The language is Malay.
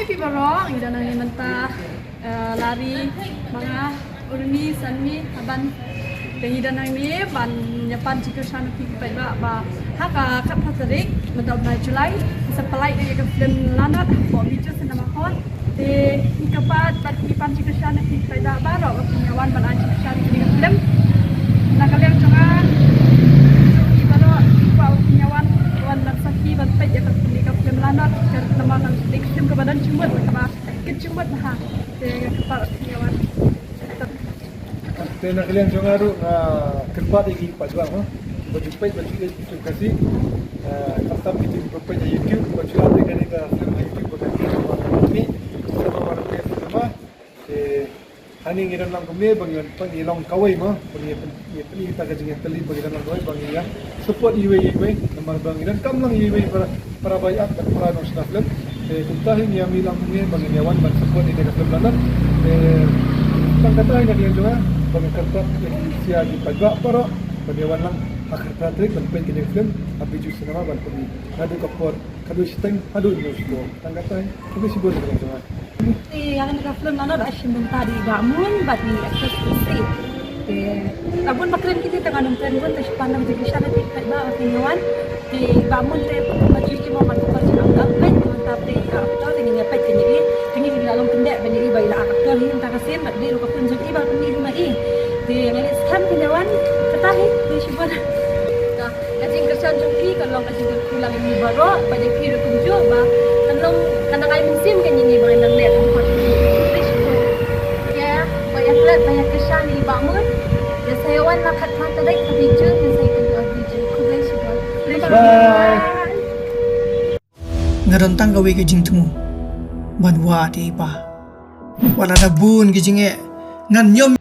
pi barong ida nang mentah lari mga urmi sanmi aban tehida nang ni ban nyapan jika shan pi pai ba haka kap patarik medab na Julai sepelai dia ke film lanat bo video senama kon te ikapat bat ipan jika shan pi pai ba ro penyawan ban anji shan ni film nak kalian jangan ibaro pa penyawan wan nak saki bat pai ya ke film lanat ke nama kan film ke badan cumut ba kecumut ha te kapat penyawan Tena kalian jangan ru kerbat iki pajwa ho berjumpa itu kasih tetap itu berjumpa di YouTube berjumpa dengan kita film YouTube berjumpa ini sama orang sama hani ngiran lang kami bagian pangilong kawai mah bagian kita kajian teli bagian lang kawai bagian support iwe nomor bagian kam lang iwe para bayar dan para nusna film kuntahin yang bilang kami bagian yawan ban support ini film lalat pangkatahin yang juga bagi kertas sia di pajak para penyawan lang akhir trik dan pengen film habis jus nama ban kami adu kapor kadu steng adu news do pangkatahin kami sibuk dengan semua yang nak film nana dah simbang tadi bangun bagi akses isi. Tabun makrim kita tengah nonton pun tersipan dalam jadi sana tidak bawa penyawan. Bangun te baju ini mau masuk kerja angkat pet mantap te aktor dengan apa kenyiri ini di dalam pendek bani bayi lah aktor ini entah kasih mak di rumah pun jadi bawa penyiri rumah ini. Di mana sekarang penyawan ketahui di siapa. Kajing kerjaan jumpi kalau kajing pulang ini baru pada kiri kunjung bah tenung karena kali musim kan ini banyak net ya banyak net banyak kesan di bangun ya saya wan makat mata dek video ya saya kedua video kubai sudah bye ngarontang gawe ke jing temu banwa de pa wala da bun ke jinge ngan nyom